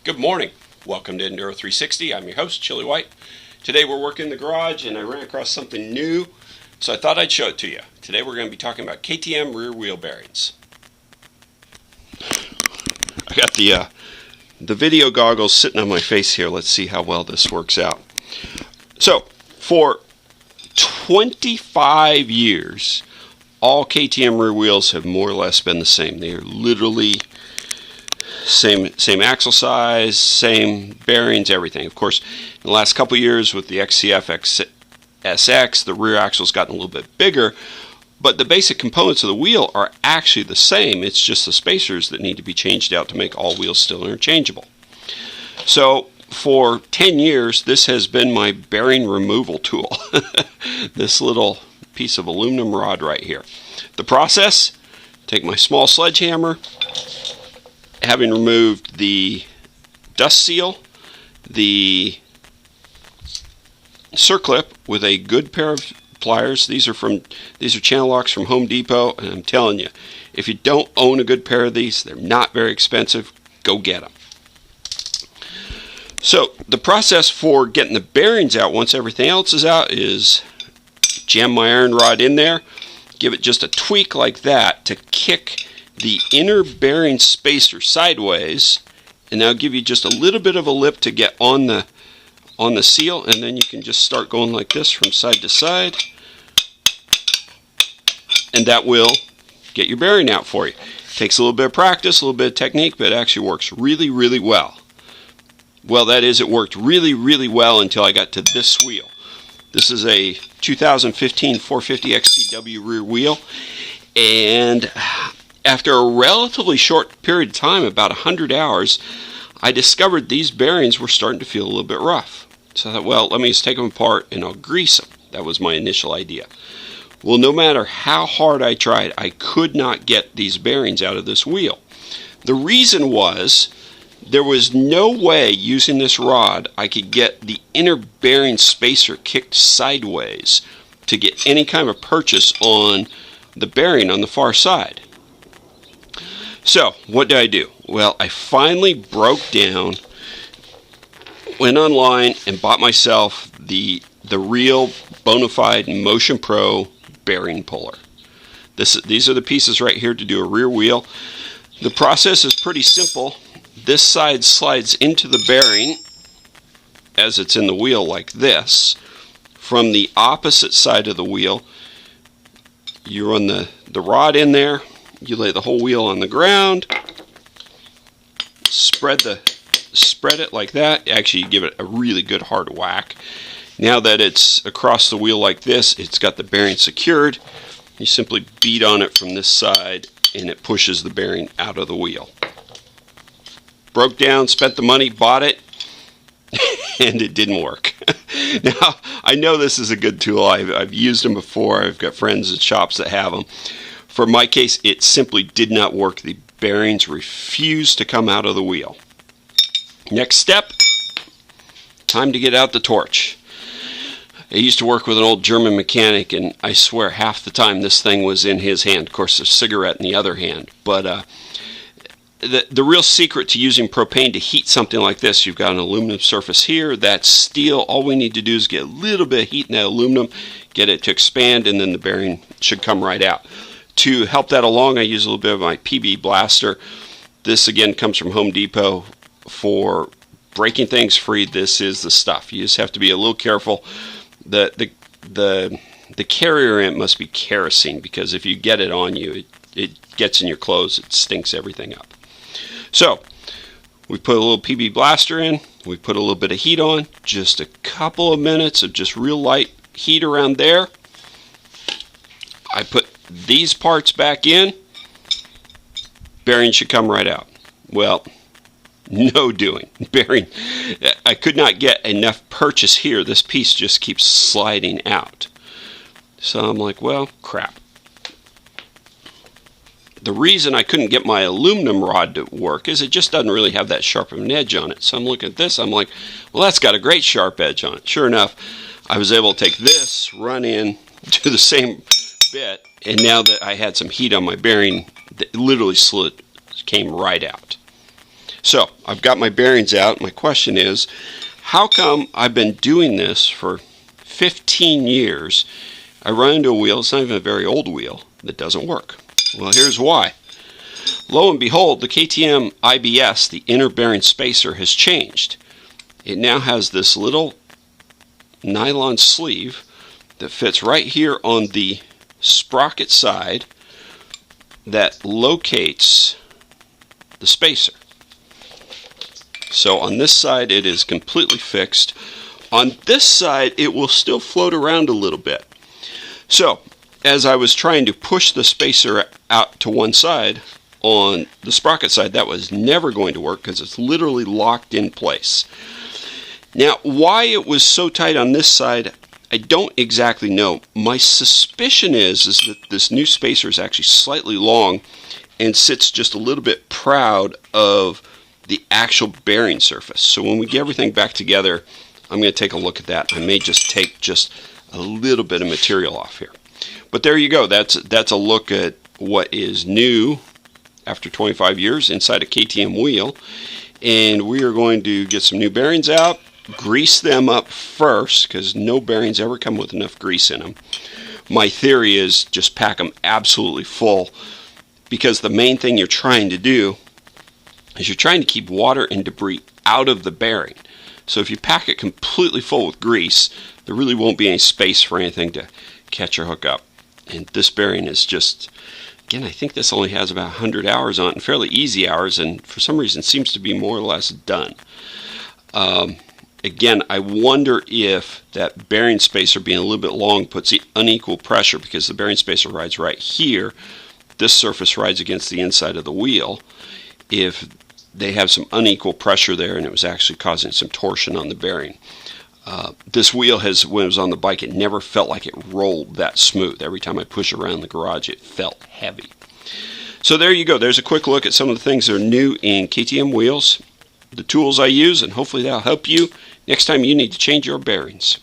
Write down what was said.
Good morning. Welcome to Enduro 360. I'm your host, Chili White. Today we're working in the garage and I ran across something new, so I thought I'd show it to you. Today we're going to be talking about KTM rear wheel bearings. I got the video goggles sitting on my face here. Let's see how well this works out. So, for 25 years, all KTM rear wheels have more or less been the same. They are literally same axle size, same bearings, everything. Of course, in the last couple years with the XCF SX, the rear axle's gotten a little bit bigger, but the basic components of the wheel are actually the same. It's just the spacers that need to be changed out to make all wheels still interchangeable. So for 10 years, this has been my bearing removal tool. This little piece of aluminum rod right here. The process: take my small sledgehammer, having removed the dust seal, the circlip with a good pair of pliers. These are channel locks from Home Depot, and I'm telling you, if you don't own a good pair of these, they're not very expensive. Go get them. So the process for getting the bearings out once everything else is out is jam my iron rod in there, give it just a tweak like that to kick the inner bearing spacer sideways, and that'll give you just a little bit of a lip to get on the seal, and then you can just start going like this from side to side, and that will get your bearing out for you. Takes a little bit of practice, a little bit of technique, but it actually works really, really well. Well, that is, it worked really, really well until I got to this wheel. This is a 2015 450 XCW rear wheel, and after a relatively short period of time, about 100 hours, I discovered these bearings were starting to feel a little bit rough. So I thought, well, let me just take them apart and I'll grease them. That was my initial idea. Well, no matter how hard I tried, I could not get these bearings out of this wheel. The reason was there was no way using this rod I could get the inner bearing spacer kicked sideways to get any kind of purchase on the bearing on the far side. So, what did I do? Well, I finally broke down, went online, and bought myself the real bona fide Motion Pro bearing puller. These are the pieces right here to do a rear wheel. The process is pretty simple. This side slides into the bearing as it's in the wheel like this. From the opposite side of the wheel, you run the rod in there. You lay the whole wheel on the ground, spread it like that. Actually, you give it a really good hard whack. Now that it's across the wheel like this, it's got the bearing secured. You simply beat on it from this side and it pushes the bearing out of the wheel. Broke down, spent the money, bought it, and it didn't work. Now, I know this is a good tool. I've used them before. I've got friends at shops that have them. For my case, it simply did not work. The bearings refused to come out of the wheel. Next step, time to get out the torch. I used to work with an old German mechanic, and I swear half the time this thing was in his hand. Of course, there's a cigarette in the other hand. But the real secret to using propane to heat something like this, you've got an aluminum surface here, that's steel. All we need to do is get a little bit of heat in that aluminum, get it to expand, and then the bearing should come right out. To help that along, I use a little bit of my PB blaster. This again comes from Home Depot. For breaking things free, this is the stuff. You just have to be a little careful. The carrier in it must be kerosene, because if you get it on you, it gets in your clothes, it stinks everything up. So we put a little PB blaster in, we put a little bit of heat on, just a couple of minutes of just real light heat around there. I put these parts back in, bearing should come right out. Well, no doing. Bearing, I could not get enough purchase here. This piece just keeps sliding out. So I'm like, well, crap. The reason I couldn't get my aluminum rod to work is it just doesn't really have that sharp of an edge on it. So I'm looking at this, I'm like, well, that's got a great sharp edge on it. Sure enough, I was able to take this, run in, do the same bit, and now that I had some heat on my bearing, it literally came right out. So I've got my bearings out. My question is, how come I've been doing this for 15 years, I run into a wheel, it's not even a very old wheel, that doesn't work? Well, here's why. Lo and behold, the KTM IBS, the inner bearing spacer, has changed. It now has this little nylon sleeve that fits right here on the sprocket side that locates the spacer. So on this side it is completely fixed. On this side it will still float around a little bit. So as I was trying to push the spacer out to one side on the sprocket side, that was never going to work because it's literally locked in place. Now, why it was so tight on this side, I don't exactly know. My suspicion is that this new spacer is actually slightly long and sits just a little bit proud of the actual bearing surface. So when we get everything back together, I'm going to take a look at that. I may just take just a little bit of material off here. But there you go. That's a look at what is new after 25 years inside a KTM wheel. And we are going to get some new bearings out, grease them up first, because no bearings ever come with enough grease in them. My theory is just pack them absolutely full, because the main thing you're trying to do is you're trying to keep water and debris out of the bearing. So if you pack it completely full with grease, there really won't be any space for anything to catch or hook up. And this bearing is just, again, I think this only has about 100 hours on it, and fairly easy hours, and for some reason seems to be more or less done. Again, I wonder if that bearing spacer being a little bit long puts the unequal pressure, because the bearing spacer rides right here. This surface rides against the inside of the wheel. If they have some unequal pressure there and it was actually causing some torsion on the bearing. This wheel has, when it was on the bike, it never felt like it rolled that smooth. Every time I push around the garage, it felt heavy. So there you go. There's a quick look at some of the things that are new in KTM wheels, the tools I use, and hopefully that'll help you next time you need to change your bearings.